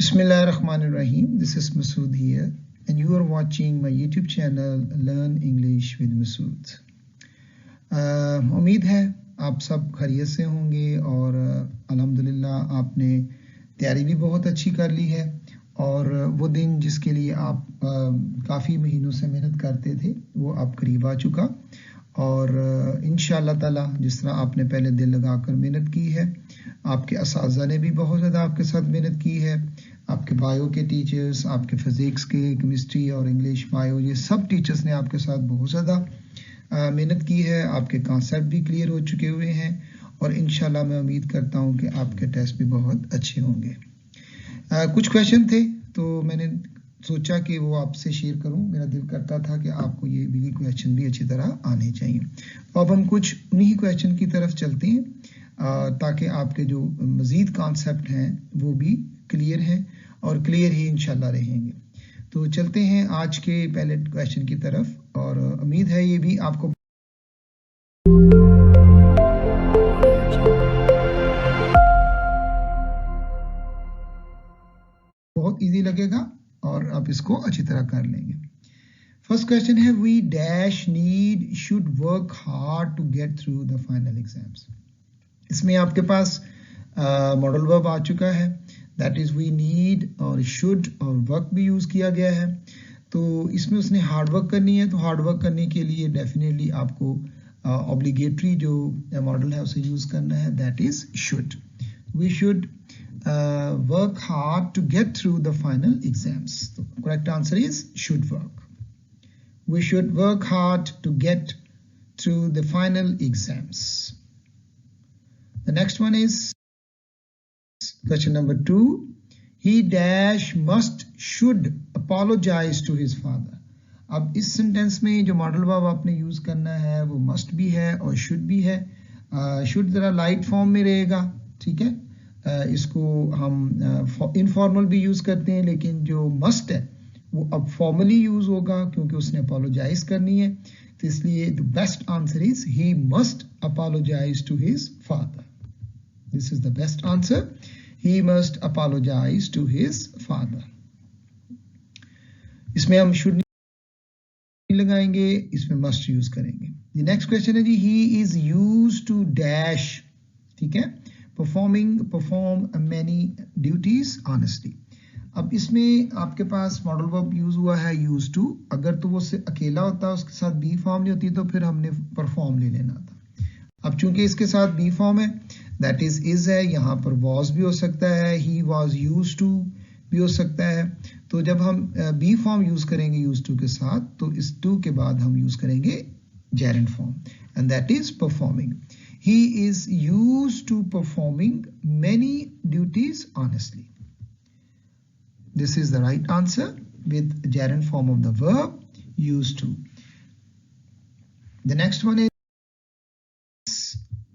Bismillahirrahmanirrahim. This is Masood here, and you are watching my YouTube channel Learn English with Masood. उम्मीद है आप सब खैरियत से होंगे और अल्हम्दुलिल्लाह आपने तैयारी भी बहुत अच्छी कर ली है और वो दिन जिसके लिए आप काफ़ी महीनों से मेहनत करते थे वो अब करीब आ चुका और इंशाअल्लाह ताला जिस तरह आपने पहले दिल लगाकर मेहनत की है, आपके असातिज़ा ने भी बहुत ज़्यादा आपके साथ मेहनत की है, आपके बायो के टीचर्स, आपके फिज़िक्स के, केमिस्ट्री और इंग्लिश बायो, ये सब टीचर्स ने आपके साथ बहुत ज़्यादा मेहनत की है, आपके कॉन्सेप्ट भी क्लियर हो चुके हुए हैं और इंशाल्लाह मैं उम्मीद करता हूँ कि आपके टेस्ट भी बहुत अच्छे होंगे। कुछ क्वेश्चन थे तो मैंने सोचा कि वो आपसे शेयर करूं। मेरा दिल करता था कि आपको ये भी क्वेश्चन भी अच्छी तरह आने चाहिए। तो अब हम कुछ उन्हीं क्वेश्चन की तरफ चलते हैं ताकि आपके जो मज़ीद कॉन्सेप्ट हैं वो भी क्लियर हैं और क्लियर ही इंशाल्लाह रहेंगे। तो चलते हैं आज के पहले क्वेश्चन की तरफ और उम्मीद है ये भी आपको बहुत इजी लगेगा और आप इसको अच्छी तरह कर लेंगे। फर्स्ट क्वेश्चन है we dash need should work hard to get through the final exams. इसमें आपके पास मॉडल वर्ब आ चुका है, दैट इज वी नीड और शुड और वर्क भी यूज किया गया है। तो इसमें उसने हार्ड वर्क करनी है, तो हार्ड वर्क करने के लिए डेफिनेटली आपको ऑब्लिगेटरी जो मॉडल है उसे यूज करना है, that is should. We should work hard to get through the final exams. The correct answer is should work. We should work hard to get through the final exams. The next one is question number 2. He dash must should apologize to his father. अब इस sentence में जो modal verb आपने use करना है वो must भी है और शुड भी है। शुड जरा लाइट फॉर्म में रहेगा, ठीक है। इसको हम इनफॉर्मल भी यूज करते हैं, लेकिन जो मस्ट है वो अब फॉर्मली यूज होगा क्योंकि उसने अपोलोजाइज करनी है। तो इसलिए the best answer is he must apologise to his father. This is the best answer, he must apologise to his father. इसमें हम शुड नहीं लगाएंगे, इसमें मस्ट यूज करेंगे। द नेक्स्ट क्वेश्चन है जी he is used to dash, ठीक है, perform many duties honestly। अब इसमें आपके पास मॉडल वर्ब यूज हुआ है यूज टू। अगर तो वो अकेला होता उसके साथ बी फॉर्म नहीं होती तो फिर हमने परफॉर्म ले लेना था। अब चूंकि इसके साथ बी फॉर्म है, दैट इज है, यहाँ पर वॉज भी हो सकता है, ही वॉज यूज टू भी हो सकता है। तो जब हम बी फॉर्म यूज करेंगे यूज टू के साथ तो इस टू के बाद हम यूज करेंगे gerund form and that is performing. He is used to performing many duties honestly. This is the right answer with gerund form of the verb used to. The next one is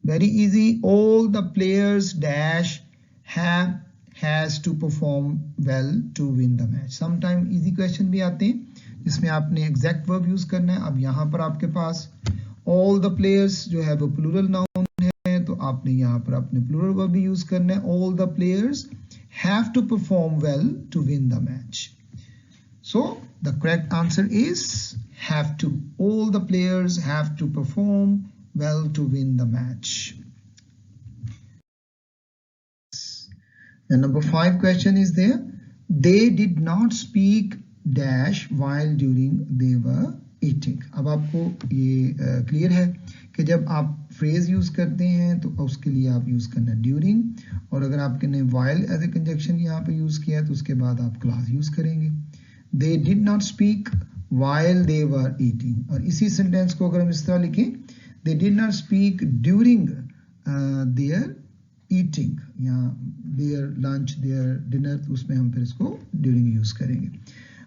very easy. All the players dash has to perform well to win the match. Sometime easy question भी आते हैं जिसमें आपने exact verb use करना है। अब यहाँ पर आपके पास ऑल द प्लेयर्स जो है वो प्लूरल नाउन है, तो आपने यहाँ पर अपने प्लूरल वर्ब भी यूज करना है। All the players have to perform well to win the match. So the correct answer is have to. All the players have to perform well to win the match. The number 5 question is there. They did not speak dash while during they were eating. अब आपको ये clear है कि जब आप phrase use करते हैं तो उसके लिए आप यूज करना ड्यूरिंग, और अगर आपने while एज ए कंजक्शन यहाँ पे यूज किया तो उसके बाद आप क्लास यूज करेंगे। They did not speak while they were eating, और इसी सेंटेंस को अगर हम इस तरह लिखें, they did not speak during their eating या their lunch, their dinner, तो उसमें हम फिर इसको during यूज करेंगे।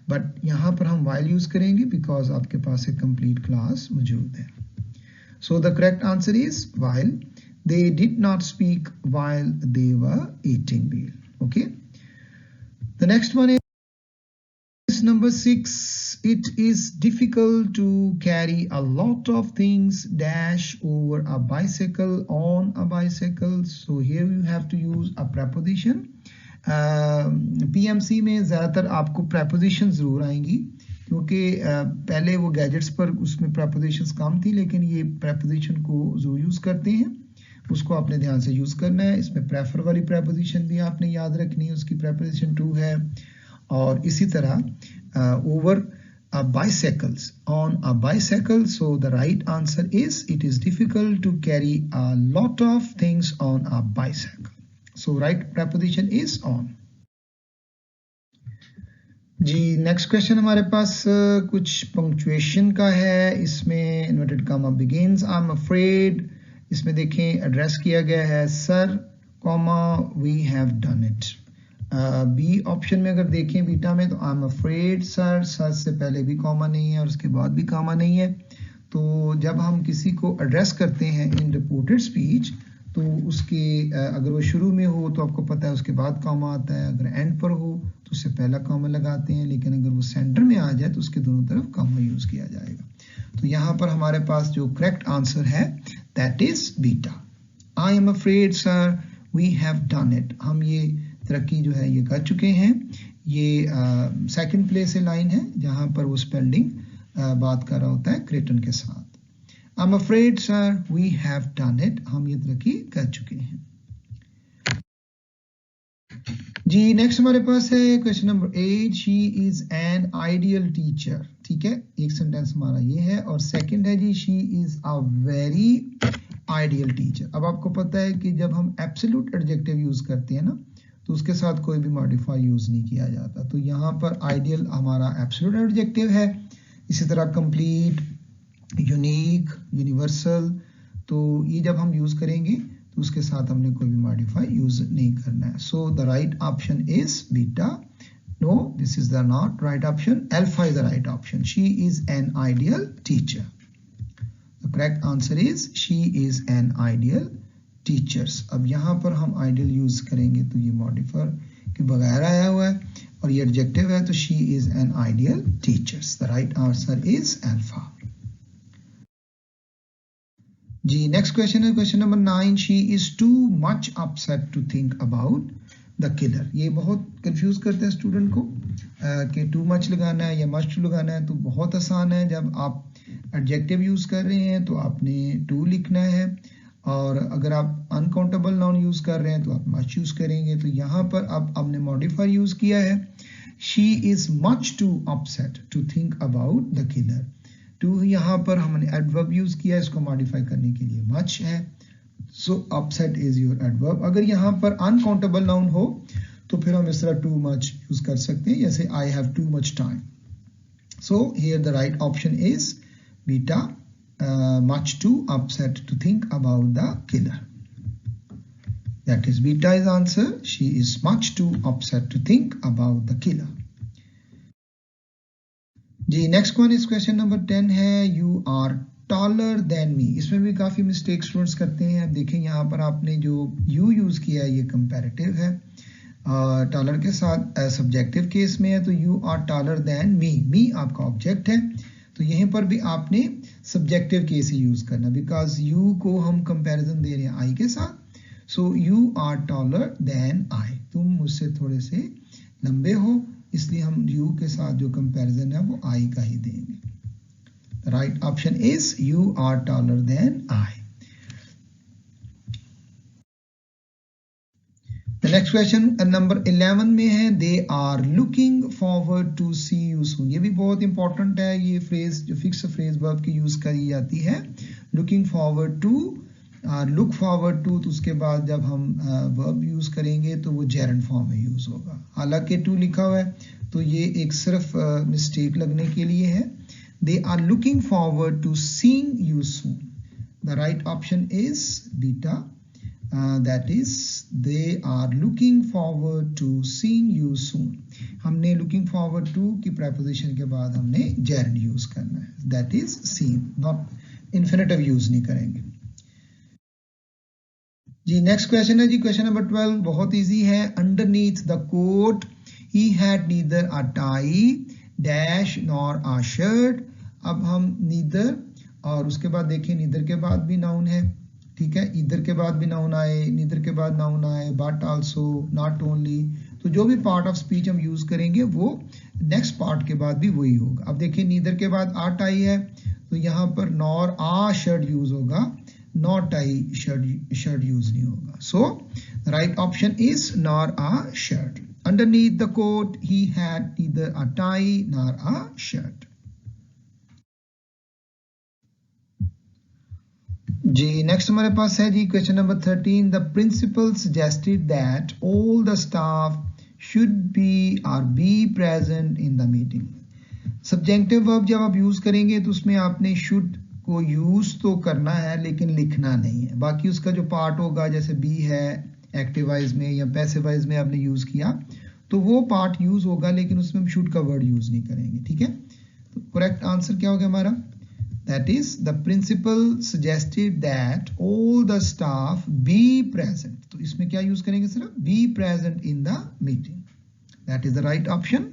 बट यहाँ पर हम while यूज करेंगे बिकॉज आपके पास एक कंप्लीट क्लास मौजूद है। So the correct answer is while they did not speak while they were eating meal. Okay, the next one is number 6. It is difficult to carry a lot of things dash over a bicycle on a bicycle. So here you have to use a preposition PMC में ज़्यादातर आपको preposition ज़रूर आएंगी, क्योंकि पहले वो gadgets पर उसमें प्रेपोजिशंस कम थी, लेकिन ये प्रेपोजिशन को जो यूज़ करते हैं उसको आपने ध्यान से यूज़ करना है। इसमें प्रेफर वाली प्रेपोजिशन भी आपने याद रखनी है, उसकी प्रेपोजिशन टू है। और इसी तरह over bicycles, on a bicycle, so the right answer is it is difficult to carry a lot of things on a bicycle, so right preposition is on। जी नेक्स्ट क्वेश्चन हमारे पास कुछ punctuation का है। इसमें inverted comma begins I am afraid, इसमें देखें address किया गया है sir comma we have done it. B option में अगर देखें बीटा में, तो I am afraid sir, sir से पहले भी कॉमा नहीं है और उसके बाद भी कॉमा नहीं है। तो जब हम किसी को एड्रेस करते हैं इन रिपोर्टेड स्पीच, तो उसके अगर वो शुरू में हो तो आपको पता है उसके बाद कॉमा आता है, अगर एंड पर हो तो उससे पहला कॉमा लगाते हैं, लेकिन अगर वो सेंटर में आ जाए तो उसके दोनों तरफ कॉमा यूज किया जाएगा। तो यहाँ पर हमारे पास जो करेक्ट आंसर है that is beta. I am afraid sir we have done it, हम ये तरक्की जो है ये कर चुके हैं। ये सेकंड प्लेस से लाइन है जहां पर वो स्पेलिंग बात कर रहा होता है क्रेटन के साथ। I am afraid sir we have done it, हम ये तरक्की कर चुके हैं। जी नेक्स्ट हमारे पास है question number 8, she is an ideal teacher. ठीक है, एक सेंटेंस हमारा ये है, और सेकंड है जी she is a very ideal teacher. अब आपको पता है कि जब हम एब्सोल्यूट एडजेक्टिव यूज करते हैं ना, तो उसके साथ कोई भी मॉडिफाई यूज नहीं किया जाता। तो यहाँ पर आइडियल हमारा एब्सोल्यूट एडजेक्टिव है। इसी तरह कंप्लीट, यूनिक, यूनिवर्सल, तो ये जब हम यूज करेंगे तो उसके साथ हमने कोई भी मॉडिफाई यूज नहीं करना है। So the right option is beta. No, this is the not right option, alpha is the right option. She is an ideal teacher. The correct answer is she is an ideal teachers. अब यहाँ पर हम ideal use करेंगे तो ये modifier के बगैर आया हुआ है और ये एडजेक्टिव है, तो she is an ideal teachers. The right answer is alpha. जी नेक्स्ट क्वेश्चन है question number 9, she is too much upset to think about the killer. ये बहुत कंफ्यूज करते हैं स्टूडेंट को कि टू मच लगाना है या मच टू लगाना है। तो बहुत आसान है, जब आप एडजेक्टिव यूज कर रहे हैं तो आपने टू लिखना है, और अगर आप अनकाउंटेबल नाउन यूज कर रहे हैं तो आप मच यूज करेंगे। तो यहाँ पर अब हमने मॉडिफायर यूज किया है, she is much too upset to think about the killer. टू यहाँ पर हमने एडवर्ब यूज किया है, इसको मॉडिफाई करने के लिए मच है, so upset is your adverb. अगर यहाँ पर अनकाउंटेबल नाउन हो तो फिर हम इस तरह टू मच यूज कर सकते हैं, जैसे I have too much time. So here the right option is beta, much too upset to think about the killer. That is beta is answer. She is much too upset to think about the killer. जी next one is question number 10 है, you are taller than me। इसमें भी काफी mistake students करते हैं। अब देखें यहाँ पर आपने जो you यूज किया है ये कंपैरेटिव है, taller के साथ सब्जेक्टिव केस में है, तो you are taller than me, me आपका ऑब्जेक्ट है। तो यहीं पर भी आपने सब्जेक्टिव केस ही यूज करना, बिकॉज यू को हम कंपैरिजन दे रहे हैं आई के साथ। So you are taller than I, तुम मुझसे थोड़े से लंबे हो, इसलिए हम यू के साथ जो कंपैरिजन है वो आई का ही देंगे। Right option is you are taller than I. Next question number 11 में है, they are looking forward to see you soon. ये भी बहुत इंपॉर्टेंट है, ये फ्रेज जो फिक्स फ्रेज वर्ब की यूज करी जाती है। Looking forward to, look forward to, तो उसके बाद जब हम वर्ब यूज करेंगे तो वो जेरंड फॉर्म में यूज होगा। हालांकि टू लिखा हुआ है तो ये एक सिर्फ मिस्टेक लगने के लिए है। They are looking forward to seeing you soon. The right option is beta, that is they are looking forward to seeing you soon। हमने looking forward to की preposition के बाद हमने gerund यूज करना है, that is seen, not infinitive use नहीं करेंगे। जी next question है जी क्वेश्चन नंबर 12, बहुत इजी है। underneath the coat he had neither a tie dash nor a shirt। अब हम neither और उसके बाद देखिए neither के बाद भी नाउन है, ठीक है, इधर के बाद भी नाउन आए, नीदर के बाद नाउन आए, बट आल्सो, नॉट ओनली, तो जो भी पार्ट ऑफ स्पीच हम यूज करेंगे वो नेक्स्ट पार्ट के बाद भी वही होगा। अब देखिए नीदर के बाद आट आई है, तो यहाँ पर नॉर आ शर्ट यूज होगा, नॉट आई शर्ट यूज नहीं होगा। So right option is nor a shirt. Underneath the coat he had neither a tie nor a shirt. जी नेक्स्ट हमारे पास है जी question number 13। The principal suggested that all the staff should be are be present in the meeting. Subjective verb जब आप use करेंगे तो उसमें आपने शुड को यूज तो करना है लेकिन लिखना नहीं है। बाकी उसका जो पार्ट होगा जैसे बी है एक्टिवाइज में या पैसिवाइज में आपने यूज किया तो वो पार्ट यूज होगा, लेकिन उसमें हम शुड का वर्ड यूज नहीं करेंगे। ठीक है, तो करेक्ट आंसर क्या होगा हमारा? That is, the principal suggested that all the staff be present. तो इसमें क्या यूज करेंगे सिर्फ? Be present in the meeting. That is the right option.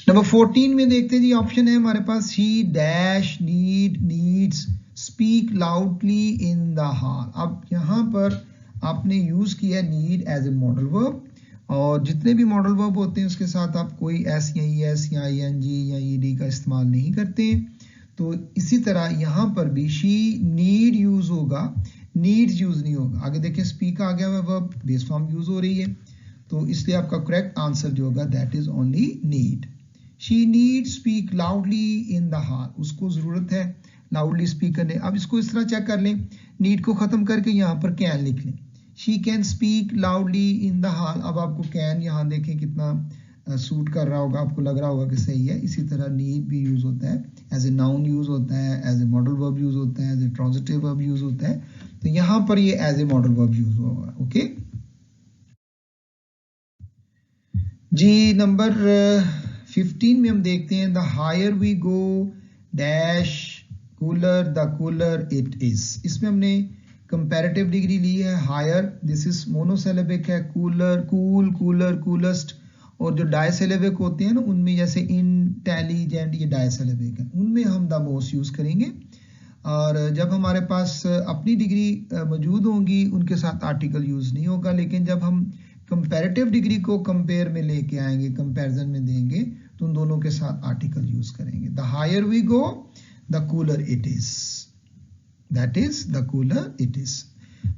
Number 14 में देखते हैं जी, ऑप्शन है हमारे पास he dash needs speak loudly in the hall. अब यहाँ पर आपने यूज किया need as a modal verb, और जितने भी मॉडल वर्ब होते हैं उसके साथ आप कोई एस या ई एस या आई एन जी या ई डी का इस्तेमाल नहीं करते। तो इसी तरह यहाँ पर भी शी नीड यूज होगा, नीड्स यूज नहीं होगा। आगे देखिए स्पीक आ गया हुआ वर्ब, बेस फॉर्म यूज हो रही है, तो इसलिए आपका करेक्ट आंसर जो होगा that is only need. She need speak loudly in the hall, उसको जरूरत है लाउडली स्पीक करने। अब इसको इस तरह चेक कर लें, नीड को खत्म करके यहाँ पर कैन लिख लें। She can speak loudly in the hall। अब आपको कैन यहाँ देखें कितना सूट कर रहा होगा, आपको लग रहा होगा कि सही है। इसी तरह नीड भी यूज होता है, एज ए नाउन यूज होता है, as a modal verb use होता है, as a transitive verb use होता है। तो यहाँ पर ये as a modal verb use होगा। ओके जी, नंबर 15 में हम देखते हैं the higher we go dash cooler the cooler it is. इसमें हमने कंपैरेटिव डिग्री ली है हायर, दिस इज मोनोसिलेबिक है, कूलर कूल कूलर कूलेस्ट, और जो डायसिलेबिक होते हैं ना उनमें जैसे इंटेलिजेंट ये डायसिलेबिक है, उनमें हम द मोस्ट यूज करेंगे। और जब हमारे पास अपनी डिग्री मौजूद होंगी उनके साथ आर्टिकल यूज नहीं होगा, लेकिन जब हम कंपैरेटिव डिग्री को कंपेयर में लेके आएंगे, कंपैरिजन में देंगे, तो उन दोनों के साथ आर्टिकल यूज करेंगे। The higher we go the cooler it is, that is the cooler it is।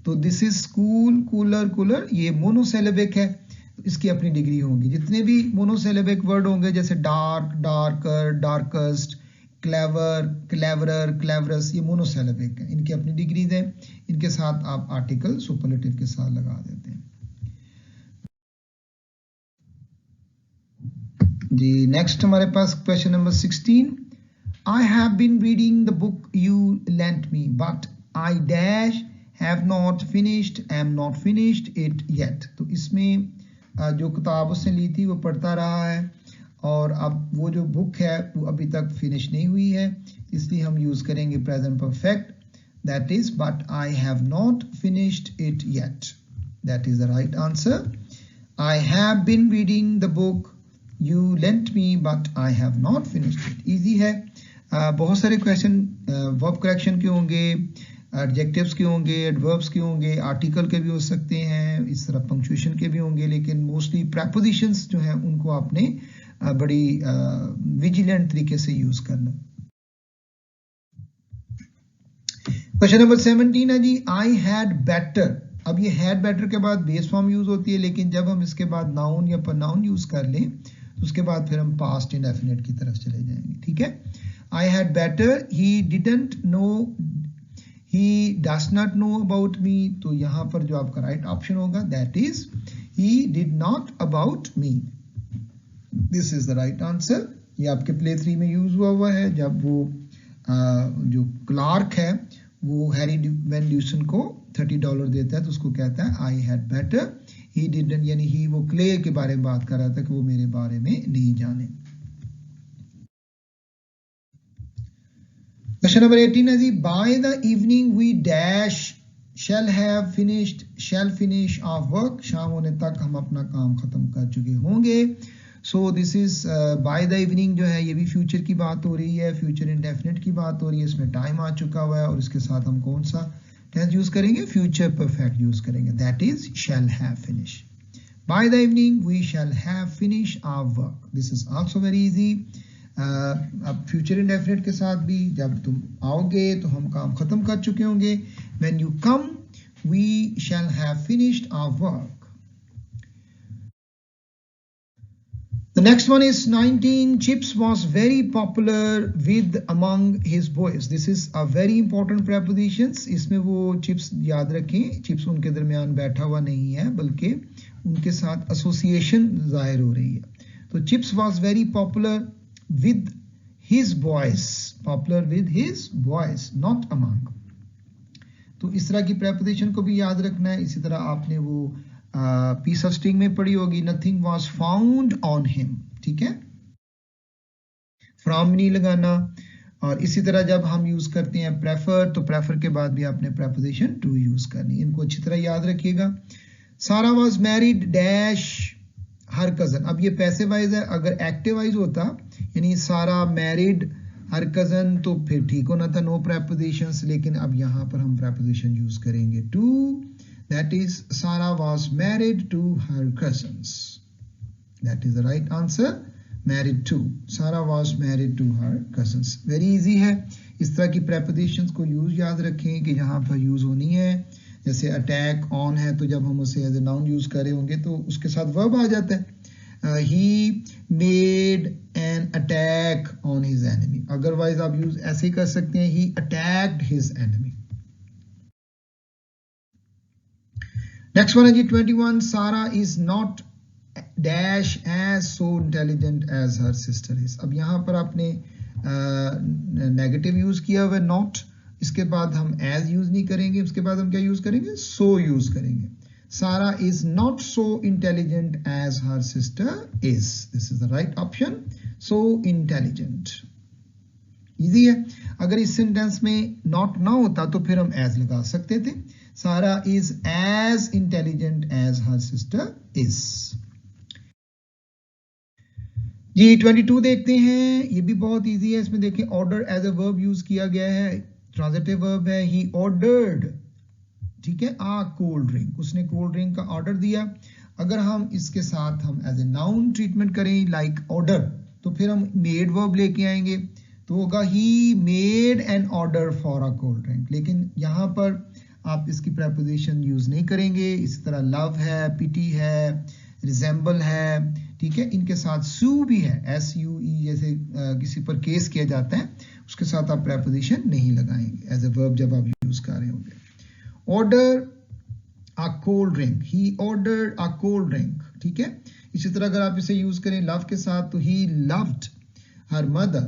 तो this is cool cooler cooler ये मोनोसिलेबिक है, तो इसकी अपनी डिग्री होगी। जितने भी मोनोसिलेबिक वर्ड होंगे जैसे dark darker darkest clever cleverer cleverest, ये मोनोसिलेबिक है, इनकी अपनी डिग्रीज है, इनके साथ आप आर्टिकल सुपरलेटिव के साथ लगा देते हैं जी। नेक्स्ट हमारे पास question number 16। I have been reading the book you lent me, but I dash have not finished, am not finished it yet। तो इसमें जो किताब उसने ली थी वो पढ़ता रहा है, और अब वो जो बुक है वो अभी तक फिनिश नहीं हुई है, इसलिए हम यूज करेंगे present perfect, that is but I have not finished it yet. That is the right answer. I have been reading the book you lent me but I have not finished it. Easy है। बहुत सारे question verb correction के होंगे, adjectives के होंगे, adverbs के होंगे, article के भी हो सकते हैं, इस तरह पंक्चुएशन के भी होंगे, लेकिन मोस्टली प्रेपोजिशंस जो हैं उनको आपने बड़ी विजिलेंट तरीके से यूज करना। क्वेश्चन नंबर 17 है जी, आई हैड बेटर। अब ये हैड बेटर के बाद बेस फॉर्म यूज होती है, लेकिन जब हम इसके बाद नाउन या प्रोनाउन यूज कर लें तो उसके बाद फिर हम पास्ट इंडेफिनिट की तरफ चले जाएंगे। ठीक है, I had better, he didn't know, he does not know about me। तो यहां पर जो आपका राइट ऑप्शन होगा that is he did not about me। This is the right answer. ये आपके प्ले 3 में यूज हुआ है, जब वो जो क्लार्क है वो हैरी वैन ड्यूसन को $30 देता है, तो उसको कहता है I had better, he didn't, यानी ही वो क्ले के बारे में बात कर रहा था कि वो मेरे बारे में नहीं जाने। क्वेश्चन नंबर 18 है जी, by the evening we dash shall have finished shall finish off work. शाम होने तक हम अपना काम खत्म कर चुके होंगे। So this is by the evening जो है ये भी फ्यूचर की बात हो रही है, फ्यूचर इंडेफिनिट की बात हो रही है, इसमें टाइम आ चुका हुआ है, और इसके साथ हम कौन सा टेंस यूज करेंगे, फ्यूचर परफेक्ट यूज करेंगे, that is shall have finish. By the evening we shall have finish our work, this is also very easy. अब फ्यूचर इंडेफिनिट के साथ भी जब तुम आओगे तो हम काम खत्म कर चुके होंगे। When you come we shall have finished our work. The next one is 19. Chips was very popular with among his boys. This is a very important prepositions. इसमें वो chips याद रखें, chips उनके दरमियान बैठा हुआ नहीं है बल्कि उनके साथ association जाहिर हो रही है। तो chips was very popular with his boys. Popular with his boys, not among. तो इस तरह की preposition को भी याद रखना है। इसी तरह आपने वो पीस ऑफ स्ट्रिंग में पढ़ी होगी, nothing was found on him, ठीक है, फ्रॉम नहीं लगाना। और इसी तरह जब हम यूज करते हैं प्रेफर, तो प्रेफर के बाद भी आपने प्रेपोजिशन टू यूज करनी, इनको अच्छी तरह याद रखिएगा। सारा was married dash her cousin, अब ये पैसिव वाइज है, अगर एक्टिव वाइज होता यानी सारा मैरिड हर कजन तो फिर ठीक होना था, नो प्रेपोजिशंस, लेकिन अब यहां पर हम प्रेपोजिशन यूज करेंगे to, that is Sarah was married to her cousins, that is the right answer, married to, Sarah was married to her cousins, very easy है। इस तरह की prepositions को यूज याद रखें कि यहाँ पर यूज होनी है। जैसे अटैक ऑन है तो जब हम उसे एज ए नाउन यूज कर रहे होंगे तो उसके साथ वर्ब आ जाता है, he made an attack on his enemy, otherwise आप यूज ऐसे ही कर सकते हैं, he attacked his enemy। Next one है जी 21, Sara is not dash as so intelligent as her sister is. अब यहां पर आपने नेगेटिव यूज किया हुआ नॉट, इसके बाद हम एज यूज नहीं करेंगे, उसके बाद हम क्या यूज करेंगे, सो यूज करेंगे। Sara is not so intelligent as her sister is, this is the right option, so intelligent, easy है। अगर इस सेंटेंस में नॉट ना होता तो फिर हम एज लगा सकते थे, Sara is as intelligent as her sister is. जी 22 देखते हैं, ये भी बहुत इजी है। इसमें देखें order as a verb use किया गया है, ट्रांजिटिव वर्ब है, ही ऑर्डर्ड, ठीक है, आ कोल्ड ड्रिंक, उसने कोल्ड ड्रिंक का ऑर्डर दिया। अगर हम इसके साथ हम एज ए नाउन ट्रीटमेंट करें लाइक ऑर्डर, तो फिर हम मेड वर्ब लेके आएंगे, तो होगा he made an order for a cold drink, लेकिन यहां पर आप इसकी प्रेपोजिशन यूज नहीं करेंगे। इसी तरह लव है, पिटी है, रिजेंबल है, ठीक है, इनके साथ सू भी है, एस यू ई, जैसे किसी पर केस किया जाता है उसके साथ आप प्रेपोजिशन नहीं लगाएंगे एज ए वर्ब जब आप यूज कर रहे होंगे। Order a cold drink, he ordered a cold drink, ठीक है। इसी तरह अगर आप इसे यूज करें लव के साथ तो ही लव्ड हर मदर,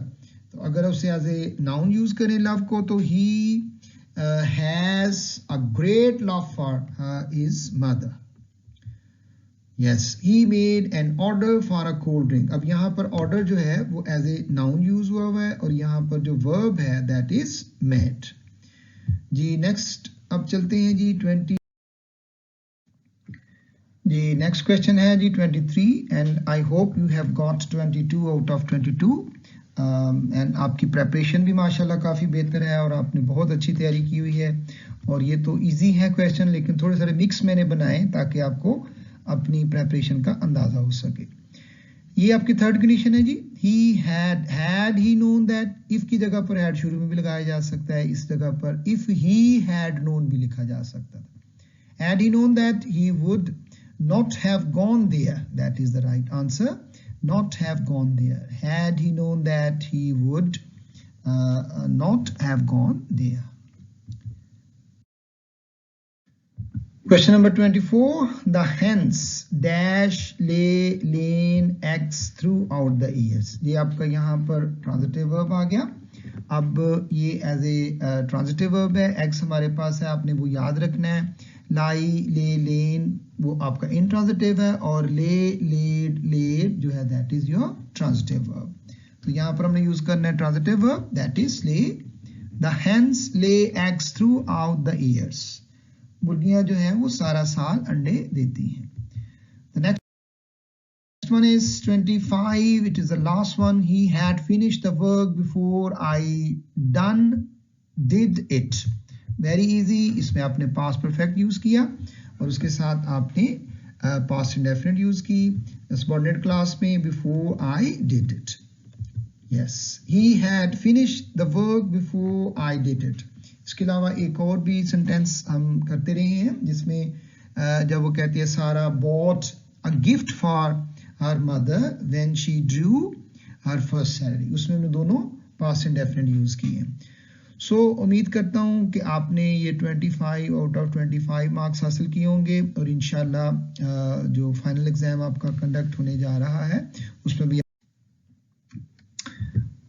तो अगर उसे एज ए नाउन यूज करें लव को तो ही has a great love for his mother. Yes, he made an order for a cold drink. अब यहाँ पर order जो है वो as a noun use हुआ है और यहाँ पर जो verb है that is made. Ji next अब चलते हैं जी 20 जी next question है जी 23 and I hope you have got 22 out of 22. And आपकी प्रेपरेशन भी माशाल्लाह काफ़ी बेहतर है और आपने बहुत अच्छी तैयारी की हुई है। और ये तो इजी है क्वेश्चन, लेकिन थोड़े सारे मिक्स मैंने बनाए ताकि आपको अपनी प्रेपरेशन का अंदाज़ा हो सके। ये आपकी थर्ड कंडीशन है जी, he had he known that, if की जगह पर हैड शुरू में भी लगाया जा सकता है, इस जगह पर इफ ही हैड नोन भी लिखा जा सकता था। Had he known that he would not have gone there, that is the right answer, not have gone there. Had he known that, he would not have gone there. Question number 24, the hens dash lay lain eggs throughout the years. ये आपका यहाँ पर transitive verb आ गया। अब ये as a transitive verb है, eggs हमारे पास है, आपने वो याद रखना है। लाई ले लेन वो आपका intransitive है और ले लेड लेड जो है that is your transitive verb. तो यहाँ पर हमने यूज करना है transitive verb that is lay. The hens lay eggs throughout the years. मुर्गियां जो है वो सारा साल अंडे देती हैं। The next one is 25. It is the last one. He had finished the work before I did it. Very easy, इसमें आपने पास्ट परफेक्ट यूज किया और उसके साथ आपने पास्ट इंडेफिनिट यूज की सबऑर्डिनेट क्लास में, before I did it. Yes, he had finished the work before I did it. इसके अलावा एक और भी सेंटेंस हम करते रहे हैं जिसमें जब वो कहती है सारा bought a gift for her mother when she Drew her first salary, उसमें हमने दोनों पास्ट इंडेफिनिट यूज किए हैं. सो उम्मीद करता हूँ कि आपने ये 25 आउट ऑफ 25 मार्क्स हासिल किए होंगे और इंशाल्लाह जो फाइनल एग्जाम आपका कंडक्ट होने जा रहा है उसमें भी.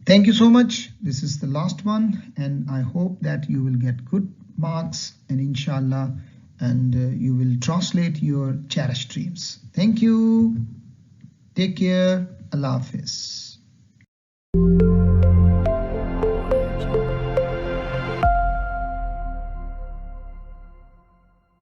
Thank you so much. This is the last one and I hope that you will get good marks and inshallah and you will translate your cherished dreams. Thank you. Take care. Allah Hafiz.